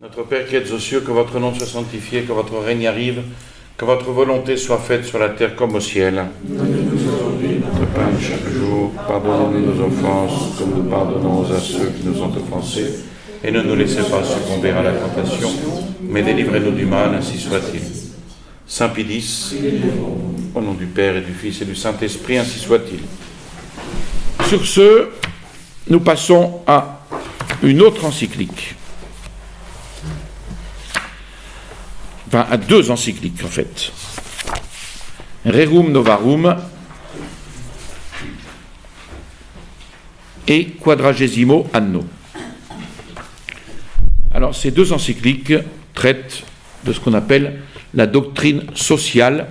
Notre Père qui êtes aux cieux, que votre nom soit sanctifié, que votre règne arrive, que votre volonté soit faite sur la terre comme au ciel. Donne-nous aujourd'hui notre pain de chaque jour. Pardonnez-nous nos offenses, comme nous pardonnons à ceux qui nous ont offensés. Et ne nous laissez pas succomber à la tentation, mais délivrez-nous du mal, ainsi soit-il. Saint Pie, au nom du Père et du Fils et du Saint-Esprit, ainsi soit-il. Sur ce, nous passons à une autre encyclique. Enfin, à deux encycliques, en fait. Rerum Novarum et Quadragesimo Anno. Alors, ces deux encycliques traitent de ce qu'on appelle la doctrine sociale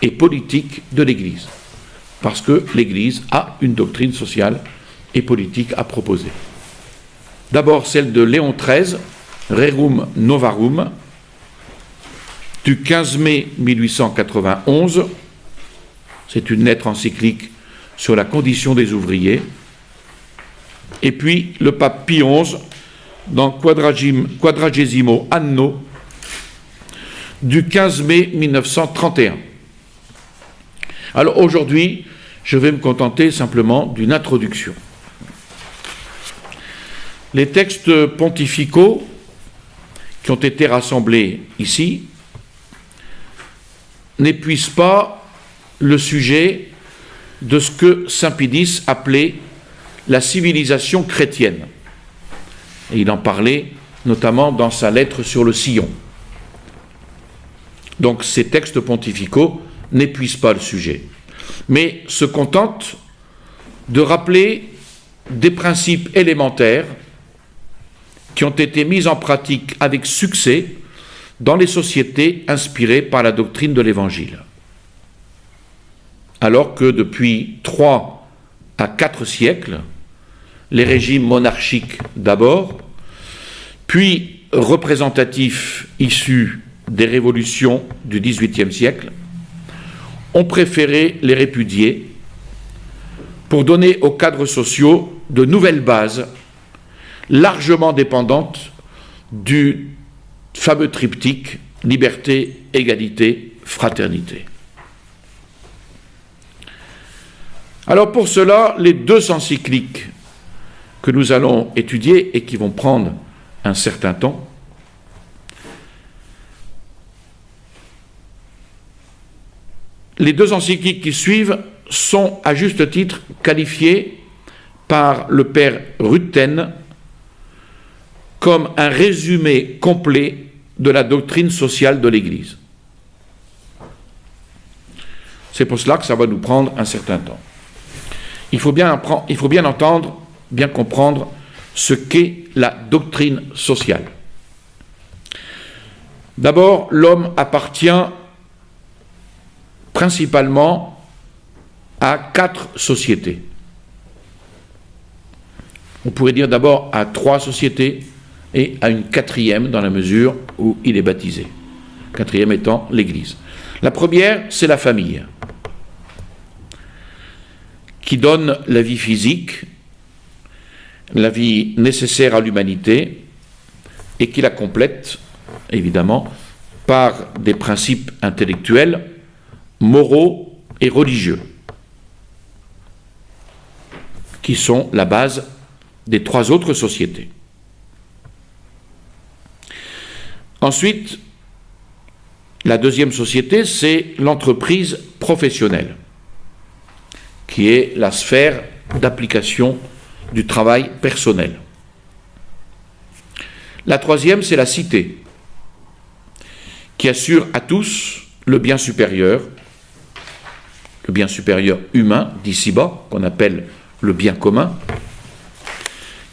et politique de l'Église. Parce que l'Église a une doctrine sociale et politique à proposer. D'abord, celle de Léon XIII, Rerum Novarum, du 15 mai 1891, c'est une lettre encyclique sur la condition des ouvriers, et puis le pape Pie XI dans Quadragesimo Anno du 15 mai 1931. Alors aujourd'hui, je vais me contenter simplement d'une introduction. Les textes pontificaux qui ont été rassemblés ici n'épuise pas le sujet de ce que saint Pie appelait la civilisation chrétienne. Et il en parlait notamment dans sa lettre sur le sillon. Donc ces textes pontificaux n'épuisent pas le sujet, mais se contentent de rappeler des principes élémentaires qui ont été mis en pratique avec succès dans les sociétés inspirées par la doctrine de l'Évangile. Alors que depuis 3 à 4 siècles, les régimes monarchiques d'abord, puis représentatifs issus des révolutions du XVIIIe siècle, ont préféré les répudier pour donner aux cadres sociaux de nouvelles bases largement dépendantes du fameux triptyque liberté, égalité, fraternité. Alors pour cela, les deux encycliques que nous allons étudier et qui vont prendre un certain temps, les deux encycliques qui suivent sont à juste titre qualifiées par le père Rutten comme un résumé complet de la doctrine sociale de l'Église. C'est pour cela que ça va nous prendre un certain temps. Il faut bien entendre, bien comprendre ce qu'est la doctrine sociale. D'abord, l'homme appartient principalement à 4 sociétés. On pourrait dire d'abord à 3 sociétés, et à une 4e dans la mesure où il est baptisé. 4e étant l'Église. La première, c'est la famille, qui donne la vie physique, la vie nécessaire à l'humanité, et qui la complète, évidemment, par des principes intellectuels, moraux et religieux, qui sont la base des 3 autres sociétés. Ensuite, la deuxième société, c'est l'entreprise professionnelle, qui est la sphère d'application du travail personnel. La troisième, c'est la cité, qui assure à tous le bien supérieur humain d'ici-bas, qu'on appelle le bien commun,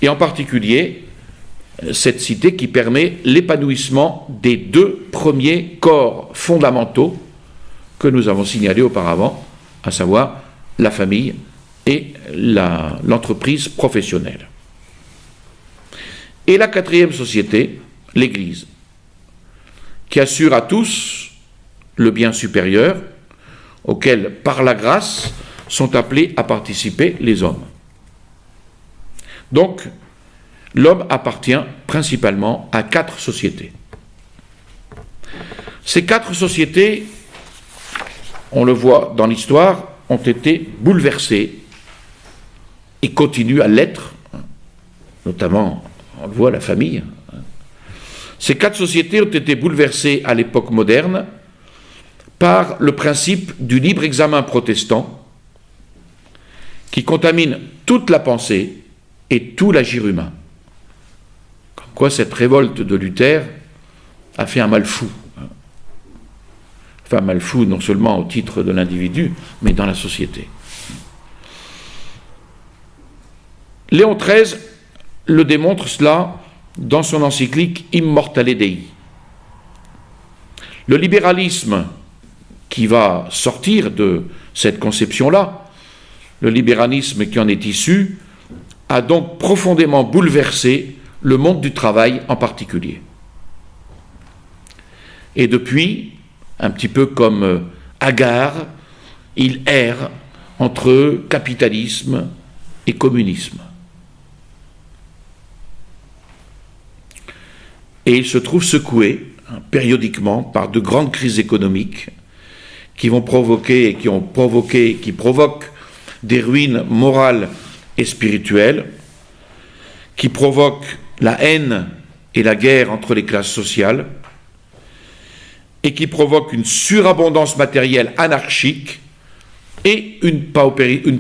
et en particulier cette cité qui permet l'épanouissement des 2 premiers corps fondamentaux que nous avons signalés auparavant, à savoir la famille et l'entreprise professionnelle. Et la 4e société, l'Église, qui assure à tous le bien supérieur auquel, par la grâce, sont appelés à participer les hommes. Donc, l'homme appartient principalement à 4 sociétés. Ces 4 sociétés, on le voit dans l'histoire, ont été bouleversées et continuent à l'être, notamment, on le voit, la famille. Ces 4 sociétés ont été bouleversées à l'époque moderne par le principe du libre examen protestant qui contamine toute la pensée et tout l'agir humain. Comme quoi cette révolte de Luther a fait un mal fou. Enfin, un mal fou non seulement au titre de l'individu, mais dans la société. Léon XIII le démontre cela dans son encyclique Immortale Dei. Le libéralisme qui va sortir de cette conception-là, le libéralisme qui en est issu, a donc profondément bouleversé le monde du travail en particulier. Et depuis, un petit peu comme Agar, il erre entre capitalisme et communisme. Et il se trouve secoué périodiquement par de grandes crises économiques qui vont provoquer et qui provoquent des ruines morales et spirituelles, qui provoquent la haine et la guerre entre les classes sociales, et qui provoquent une surabondance matérielle anarchique et une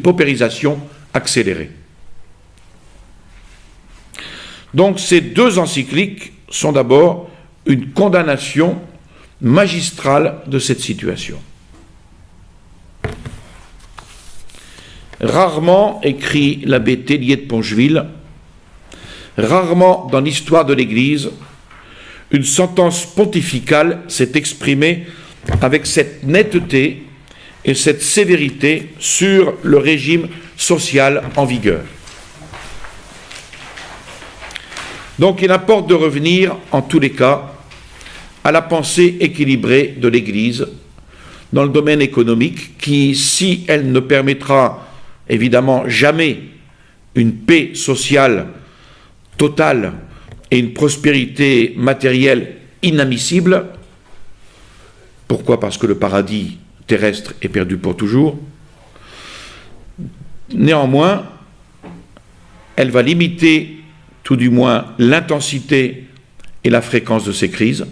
paupérisation accélérée. Donc ces 2 encycliques sont d'abord une condamnation magistrale de cette situation. Rarement, écrit l'abbé Tellier de Poncheville, rarement dans l'histoire de l'Église, une sentence pontificale s'est exprimée avec cette netteté et cette sévérité sur le régime social en vigueur. Donc il importe de revenir, en tous les cas, à la pensée équilibrée de l'Église dans le domaine économique qui, si elle ne permettra évidemment jamais une paix sociale totale et une prospérité matérielle inadmissible, pourquoi? Parce que le paradis terrestre est perdu pour toujours. Néanmoins, elle va limiter tout du moins l'intensité et la fréquence de ces crises.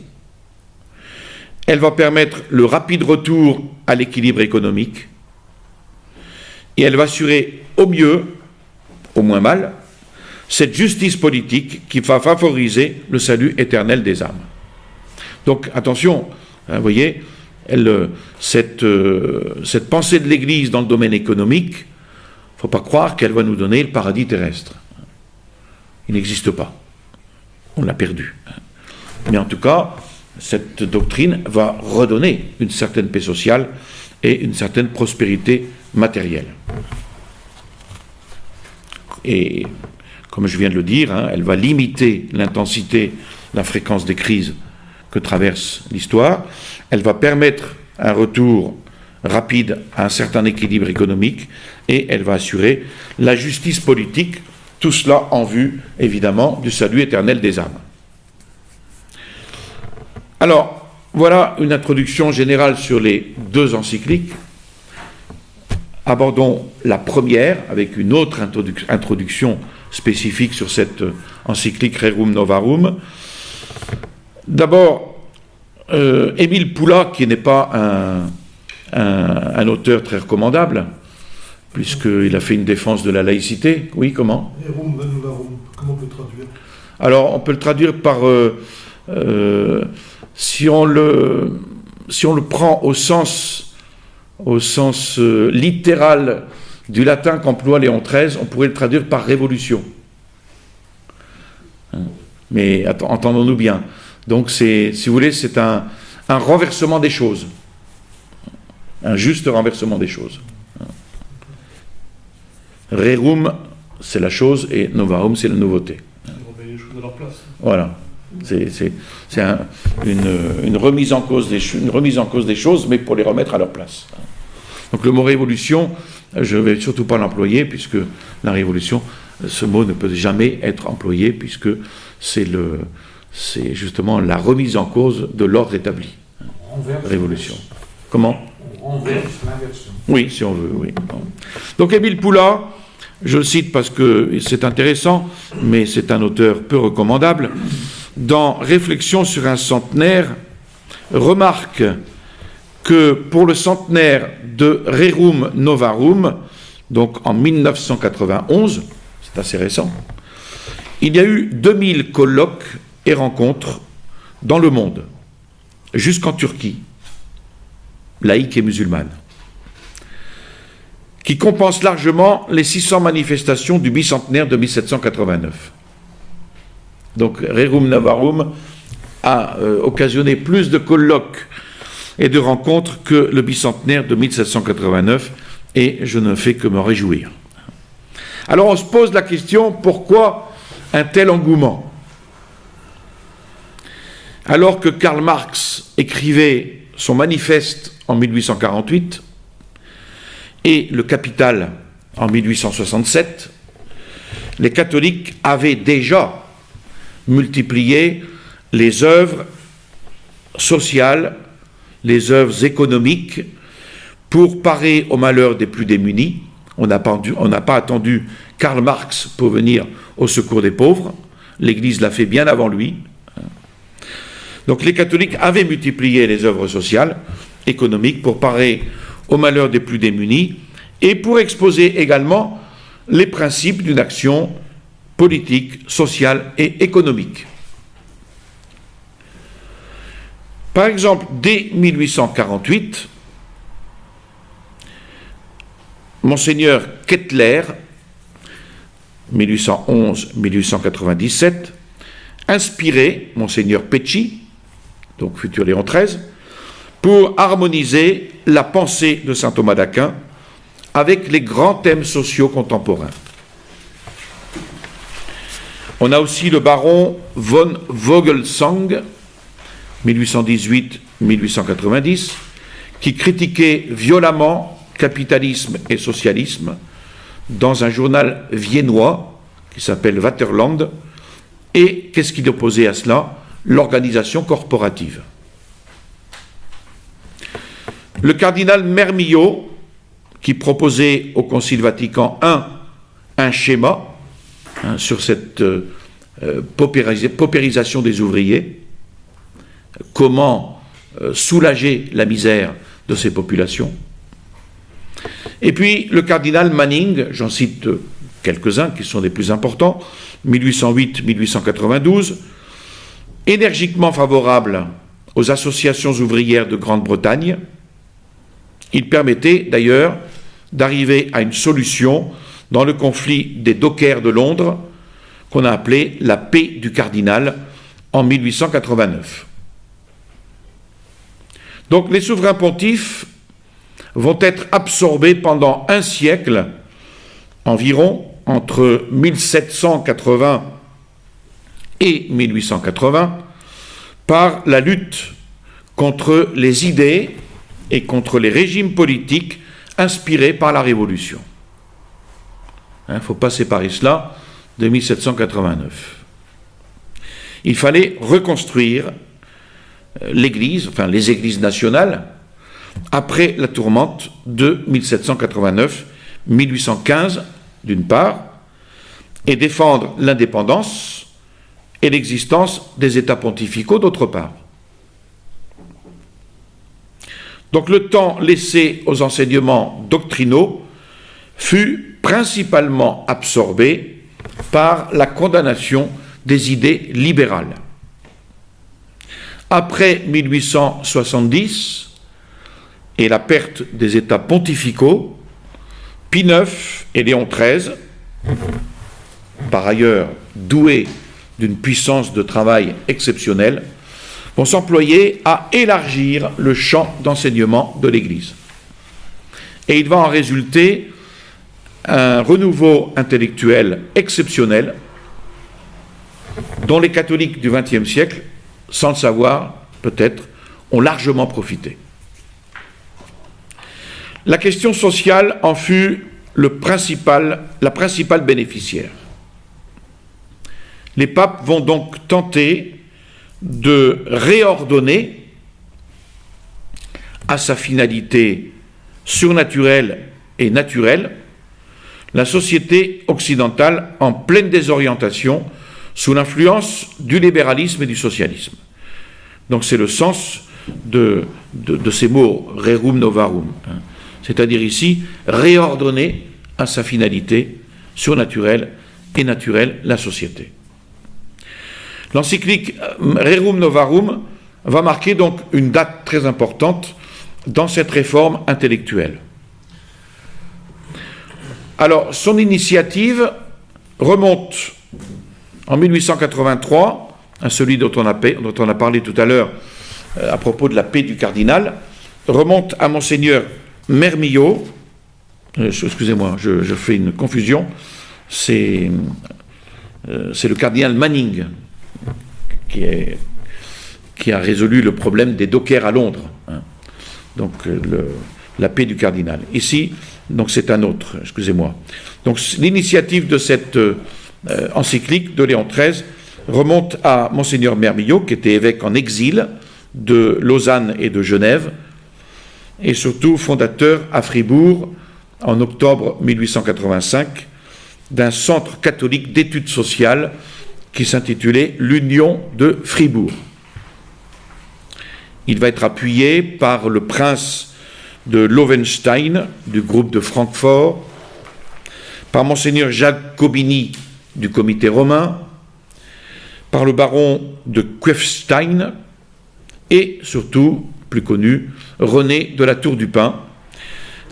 Elle va permettre le rapide retour à l'équilibre économique et elle va assurer au mieux, au moins mal, cette justice politique qui va favoriser le salut éternel des âmes. Donc attention, vous voyez, cette pensée de l'Église dans le domaine économique, il ne faut pas croire qu'elle va nous donner le paradis terrestre. Il n'existe pas. On l'a perdu. Mais en tout cas, cette doctrine va redonner une certaine paix sociale et une certaine prospérité matérielle. Et comme je viens de le dire, elle va limiter l'intensité, la fréquence des crises que traverse l'histoire. Elle va permettre un retour rapide à un certain équilibre économique et elle va assurer la justice politique, tout cela en vue, évidemment, du salut éternel des âmes. Alors, voilà une introduction générale sur les 2 encycliques. Abordons la première avec une autre introduction spécifique sur cette encyclique Rerum Novarum. D'abord, Émile Poula, qui n'est pas un auteur très recommandable, puisqu'il a fait une défense de la laïcité. Oui, comment? Rerum Novarum, comment on peut le traduire? Alors, on peut le traduire par... si on le prend au sens littéral du latin qu'emploie Léon XIII, on pourrait le traduire par révolution. Mais entendons-nous bien. Donc, si vous voulez, c'est un renversement des choses. Un juste renversement des choses. Rerum, c'est la chose, et Novarum, c'est la nouveauté. Remettre les choses à leur place. Voilà. C'est une remise en cause des choses, mais pour les remettre à leur place. Donc le mot révolution, je ne vais surtout pas l'employer, puisque la révolution ce mot ne peut jamais être employé puisque c'est justement la remise en cause de l'ordre établi. Révolution. Comment? On renverse l'inversion. Oui, si on veut, oui. Donc Émile Poulain, je le cite parce que c'est intéressant, mais c'est un auteur peu recommandable, dans Réflexions sur un centenaire, remarque que pour le centenaire de Rerum Novarum, donc en 1991, c'est assez récent, il y a eu 2000 colloques et rencontres dans le monde, jusqu'en Turquie, laïque et musulmane, qui compense largement les 600 manifestations du bicentenaire de 1789. Donc Rerum Novarum a occasionné plus de colloques et de rencontres que le bicentenaire de 1789, et je ne fais que me réjouir. Alors on se pose la question, pourquoi un tel engouement? Alors que Karl Marx écrivait son manifeste en 1848 et le Capital en 1867, les catholiques avaient déjà multiplié les œuvres sociales, les œuvres économiques pour parer au malheur des plus démunis. On n'a pas attendu Karl Marx pour venir au secours des pauvres. L'Église l'a fait bien avant lui. Donc les catholiques avaient multiplié les œuvres sociales, économiques, pour parer au malheur des plus démunis et pour exposer également les principes d'une action politique, sociale et économique. Par exemple, dès 1848, Monseigneur Kettler, 1811-1897, inspirait Monseigneur Pecci, donc futur Léon XIII, pour harmoniser la pensée de saint Thomas d'Aquin avec les grands thèmes sociaux contemporains. On a aussi le baron von Vogelsang, 1818-1890, qui critiquait violemment capitalisme et socialisme dans un journal viennois qui s'appelle Vaterland. Et qu'est-ce qu'il opposait à cela? L'organisation corporative. Le cardinal Mermillot, qui proposait au Concile Vatican I un schéma sur cette paupérisation des ouvriers, comment soulager la misère de ces populations. Et puis le cardinal Manning, j'en cite quelques-uns qui sont les plus importants, 1808-1892, énergiquement favorable aux associations ouvrières de Grande-Bretagne. Il permettait d'ailleurs d'arriver à une solution dans le conflit des dockers de Londres, qu'on a appelé la paix du cardinal en 1889. Donc les souverains pontifes vont être absorbés pendant un siècle environ, entre 1780 et 1880, par la lutte contre les idées et contre les régimes politiques inspirés par la Révolution. Il ne faut pas séparer cela de 1789. Il fallait reconstruire l'Église, enfin les églises nationales, après la tourmente de 1789-1815, d'une part, et défendre l'indépendance et l'existence des États pontificaux, d'autre part. Donc le temps laissé aux enseignements doctrinaux fut principalement absorbé par la condamnation des idées libérales. Après 1870 et la perte des États pontificaux, Pie IX et Léon XIII, par ailleurs doués d'une puissance de travail exceptionnelle, vont s'employer à élargir le champ d'enseignement de l'Église. Et il va en résulter un renouveau intellectuel exceptionnel dont les catholiques du XXe siècle, sans le savoir peut-être, ont largement profité. La question sociale en fut la principale bénéficiaire. les papes vont donc tenter de réordonner à sa finalité surnaturelle et naturelle la société occidentale en pleine désorientation sous l'influence du libéralisme et du socialisme. Donc c'est le sens de ces mots, rerum novarum, hein. C'est-à-dire ici, réordonner à sa finalité surnaturelle et naturelle la société. L'encyclique Rerum Novarum va marquer donc une date très importante dans cette réforme intellectuelle. Alors, son initiative remonte en 1883, à celui dont on a parlé tout à l'heure à propos de la paix du cardinal, remonte à Monseigneur Mermillot. Excusez-moi, je fais une confusion. C'est le cardinal Manning qui a résolu le problème des dockers à Londres, hein. Donc la paix du cardinal. Ici, donc c'est un autre, excusez-moi. Donc l'initiative de cette encyclique de Léon XIII remonte à Monseigneur Mermillot, qui était évêque en exil de Lausanne et de Genève, et surtout fondateur à Fribourg, en octobre 1885, d'un centre catholique d'études sociales qui s'intitulait l'Union de Fribourg. Il va être appuyé par le prince de Lowenstein, du groupe de Francfort, par Monseigneur Jacques Cobini, du comité romain, par le baron de Kufstein, et surtout, plus connu, René de la Tour du Pin,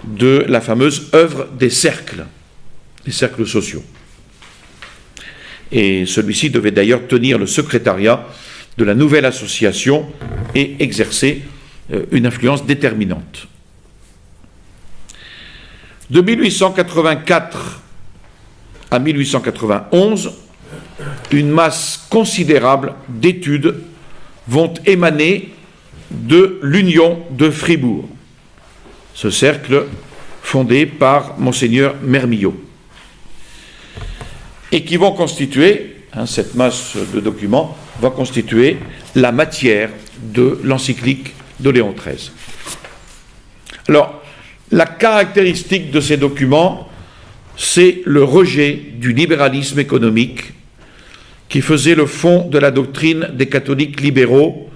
de la fameuse œuvre des cercles sociaux. Et celui-ci devait d'ailleurs tenir le secrétariat de la nouvelle association et exercer une influence déterminante. De 1884 à 1891, une masse considérable d'études vont émaner de l'Union de Fribourg, ce cercle fondé par Monseigneur Mermillot, et qui vont constituer, cette masse de documents va constituer la matière de l'encyclique de Léon XIII. Alors, la caractéristique de ces documents, c'est le rejet du libéralisme économique qui faisait le fond de la doctrine des catholiques libéraux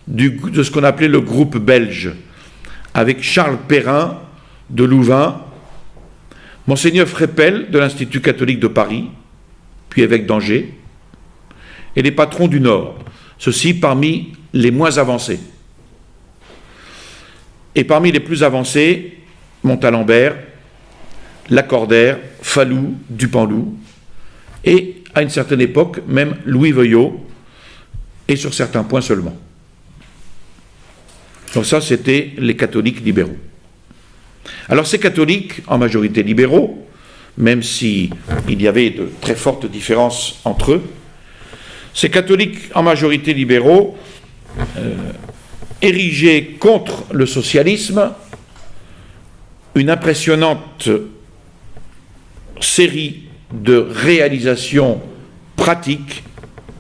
de ce qu'on appelait le groupe belge, avec Charles Perrin de Louvain, Monseigneur Frépel de l'Institut catholique de Paris, puis évêque d'Angers, et les patrons du Nord, ceux-ci parmi les moins avancés. Et parmi les plus avancés, Montalembert, Lacordaire, Falloux, Dupanloup, et à une certaine époque, même Louis Veuillot, et sur certains points seulement. Donc ça, c'était les catholiques libéraux. Alors ces catholiques, en majorité libéraux, même s'il y avait de très fortes différences entre eux, ces catholiques en majorité libéraux érigeaient contre le socialisme une impressionnante série de réalisations pratiques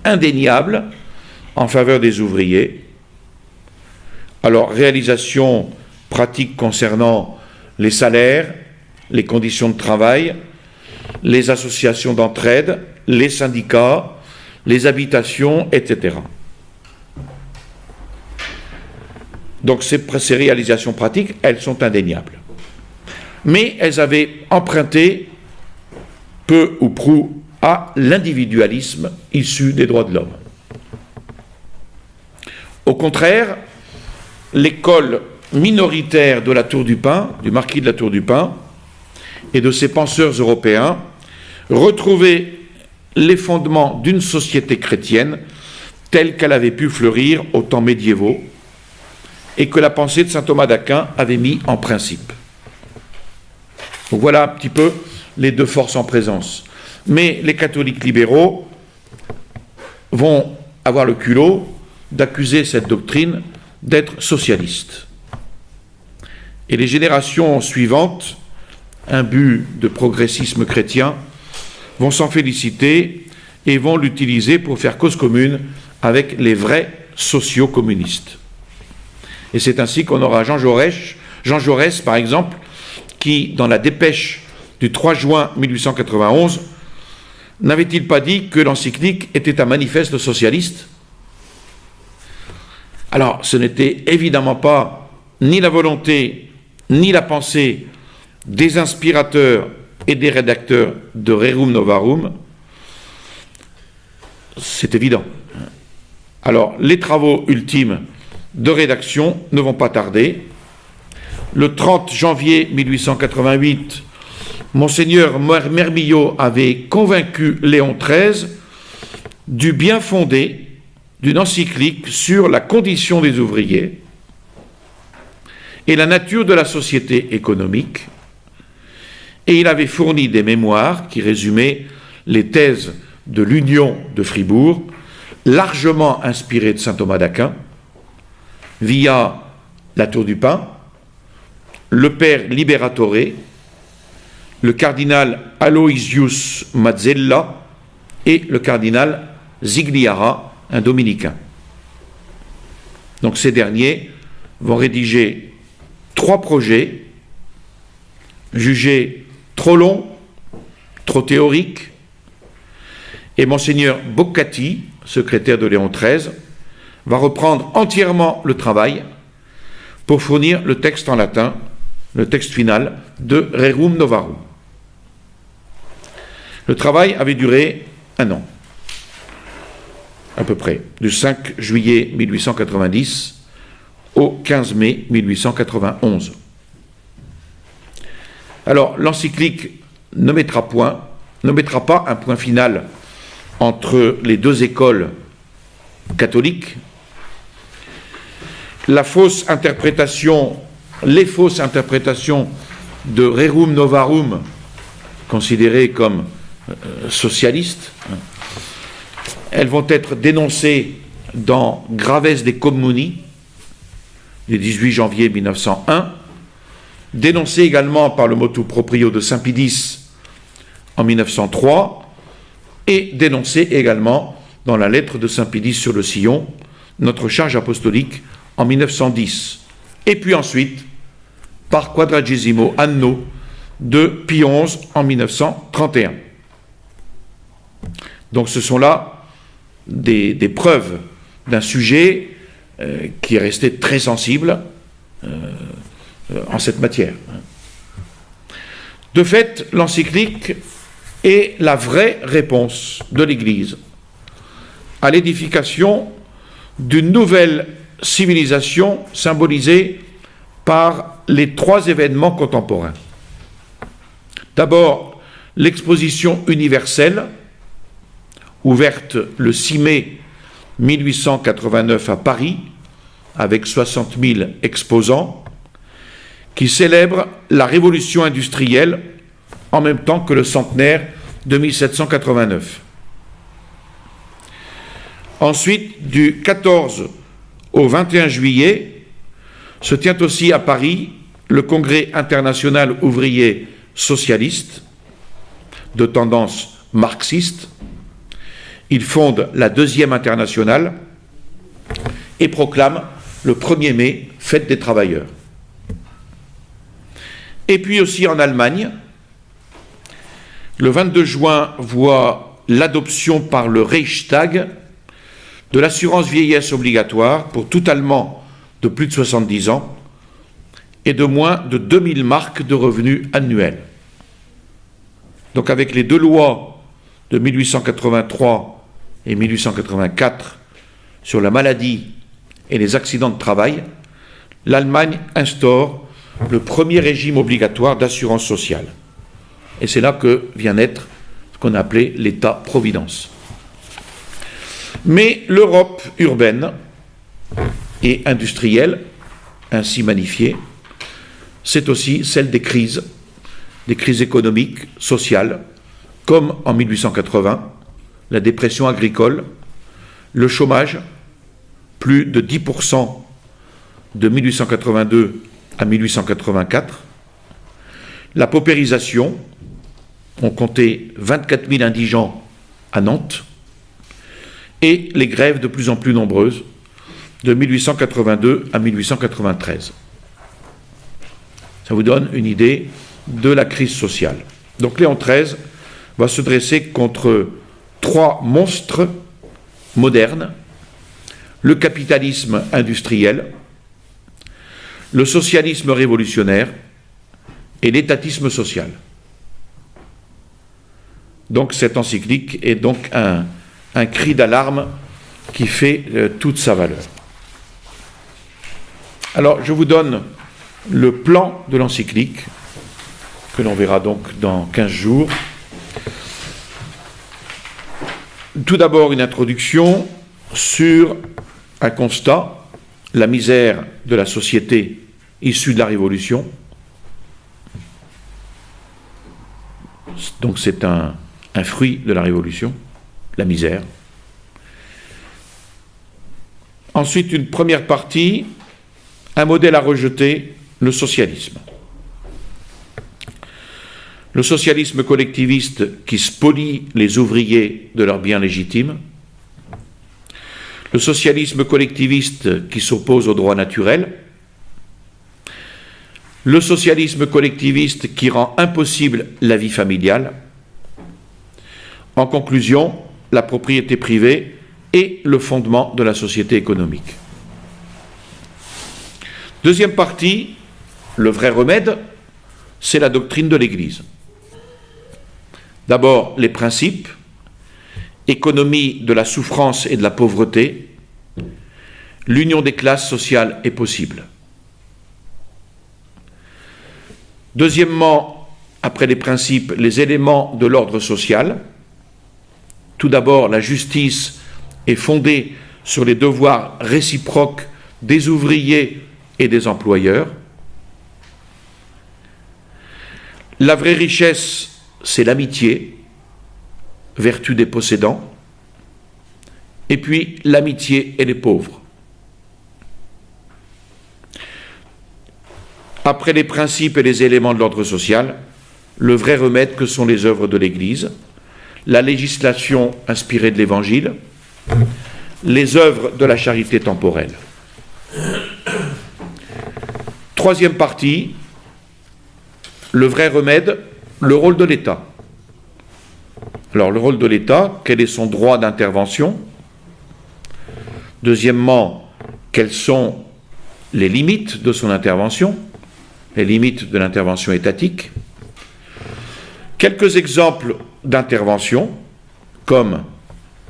indéniables en faveur des ouvriers. Alors, réalisations pratiques concernant les salaires, les conditions de travail, les associations d'entraide, les syndicats, les habitations, etc. Donc ces réalisations pratiques, elles sont indéniables. Mais elles avaient emprunté peu ou prou à l'individualisme issu des droits de l'homme. Au contraire, l'école minoritaire de la Tour du Pin, du marquis de la Tour du Pin, et de ses penseurs européens, retrouvait les fondements d'une société chrétienne telle qu'elle avait pu fleurir aux temps médiévaux et que la pensée de saint Thomas d'Aquin avait mis en principe. Donc voilà un petit peu les deux forces en présence. Mais les catholiques libéraux vont avoir le culot d'accuser cette doctrine d'être socialiste. Et les générations suivantes, imbues de progressisme chrétien, vont s'en féliciter et vont l'utiliser pour faire cause commune avec les vrais sociaux-communistes. Et c'est ainsi qu'on aura Jean Jaurès, par exemple, qui, dans la dépêche du 3 juin 1891, n'avait-il pas dit que l'encyclique était un manifeste socialiste? Alors, ce n'était évidemment pas ni la volonté, ni la pensée des inspirateurs et des rédacteurs de Rerum Novarum, c'est évident. Alors, les travaux ultimes de rédaction ne vont pas tarder. Le 30 janvier 1888, Monseigneur Mermillot avait convaincu Léon XIII du bien fondé d'une encyclique sur la condition des ouvriers et la nature de la société économique, et il avait fourni des mémoires qui résumaient les thèses de l'Union de Fribourg, largement inspirées de saint Thomas d'Aquin, via la Tour du Pin, le père Liberatore, le cardinal Aloysius Mazzella et le cardinal Zigliara, un dominicain. Donc ces derniers vont rédiger 3 projets jugés trop longs, trop théoriques, et Monseigneur Boccati, secrétaire de Léon XIII, va reprendre entièrement le travail pour fournir le texte en latin, le texte final de Rerum Novarum. Le travail avait duré 1 an, à peu près, du 5 juillet 1890 au 15 mai 1891. Alors, l'encyclique ne mettra pas un point final entre les 2 écoles catholiques. Les fausses interprétations de Rerum Novarum, considérées comme socialistes, elles vont être dénoncées dans Graves de Communi, du 18 janvier 1901, dénoncées également par le motu proprio de Saint-Pidis en 1903, et dénoncées également dans la lettre de Saint-Pidis sur le Sillon, notre charge apostolique, en 1910, et puis ensuite par Quadragesimo Anno de Pie XI en 1931. Donc ce sont là des preuves d'un sujet qui est resté très sensible en cette matière. De fait, l'encyclique est la vraie réponse de l'Église à l'édification d'une nouvelle civilisation symbolisée par les 3 événements contemporains. D'abord, l'exposition universelle, ouverte le 6 mai 1889 à Paris, avec 60 000 exposants, qui célèbre la révolution industrielle en même temps que le centenaire de 1789. Ensuite, du 14 au 21 juillet, se tient aussi à Paris le Congrès international ouvrier socialiste, de tendance marxiste. Il fonde la 2e internationale et proclame le 1er mai fête des travailleurs. Et puis aussi en Allemagne, le 22 juin voit l'adoption par le Reichstag de l'assurance vieillesse obligatoire pour tout Allemand de plus de 70 ans et de moins de 2000 marks de revenus annuels. Donc avec les 2 lois de 1883 et 1884 sur la maladie et les accidents de travail, l'Allemagne instaure le premier régime obligatoire d'assurance sociale. Et c'est là que vient naître ce qu'on appelait l'État-providence. Mais l'Europe urbaine et industrielle, ainsi magnifiée, c'est aussi celle des crises économiques, sociales, comme en 1880, la dépression agricole, le chômage, plus de 10% de 1882 à 1884, la paupérisation, on comptait 24 000 indigents à Nantes et les grèves de plus en plus nombreuses de 1882 à 1893. Ça vous donne une idée de la crise sociale. Donc Léon XIII va se dresser contre trois monstres modernes: le capitalisme industriel, le socialisme révolutionnaire et l'étatisme social. Donc cette encyclique est donc un cri d'alarme qui fait toute sa valeur. Alors je vous donne le plan de l'encyclique, que l'on verra donc dans 15 jours. Tout d'abord une introduction sur un constat: la misère de la société issue de la Révolution. Donc c'est un fruit de la Révolution, la misère. Ensuite, une première partie, un modèle à rejeter, le socialisme. Le socialisme collectiviste qui spolie les ouvriers de leurs biens légitimes. Le socialisme collectiviste qui s'oppose au droit naturel. Le socialisme collectiviste qui rend impossible la vie familiale. En conclusion, la propriété privée est le fondement de la société économique. Deuxième partie, le vrai remède, c'est la doctrine de l'Église. D'abord, les principes: économie de la souffrance et de la pauvreté, l'union des classes sociales est possible. Deuxièmement, après les principes, les éléments de l'ordre social. Tout d'abord, la justice est fondée sur les devoirs réciproques des ouvriers et des employeurs. La vraie richesse, c'est l'amitié, vertu des possédants, et puis l'amitié et les pauvres. Après les principes et les éléments de l'ordre social, le vrai remède que sont les œuvres de l'Église, la législation inspirée de l'Évangile, les œuvres de la charité temporelle. Troisième partie, le vrai remède, le rôle de l'État. Alors le rôle de l'État, quel est son droit d'intervention? Deuxièmement, quelles sont les limites de son intervention, les limites de l'intervention étatique? Quelques exemples d'intervention, comme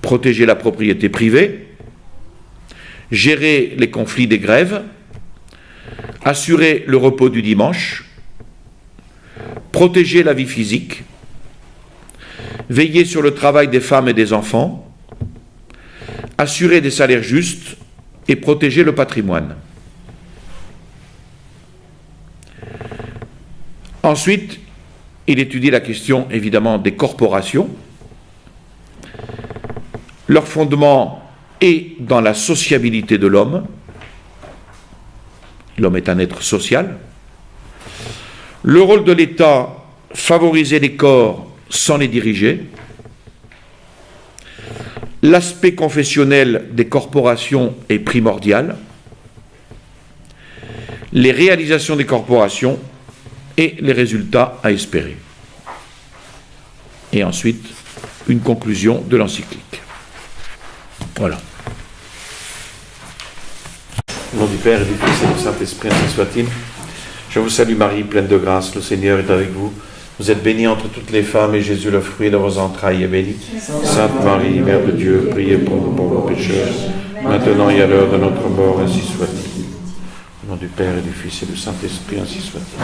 protéger la propriété privée, gérer les conflits des grèves, assurer le repos du dimanche, protéger la vie physique, veiller sur le travail des femmes et des enfants, assurer des salaires justes et protéger le patrimoine. Ensuite, il étudie la question évidemment des corporations. Leur fondement est dans la sociabilité de l'homme. L'homme est un être social. Le rôle de l'État, favoriser les corps sans les diriger. L'aspect confessionnel des corporations est primordial. Les réalisations des corporations et les résultats à espérer. Et ensuite, une conclusion de l'encyclique. Voilà. Au nom du Père et du Fils et du Saint-Esprit, ainsi soit-il. Je vous salue Marie, pleine de grâce, le Seigneur est avec vous. Vous êtes bénie entre toutes les femmes, et Jésus, le fruit de vos entrailles, est béni. Sainte Marie, Mère de Dieu, priez pour nous pauvres pécheurs, maintenant et à l'heure de notre mort, ainsi soit-il. Au nom du Père et du Fils et du Saint-Esprit, ainsi soit-il.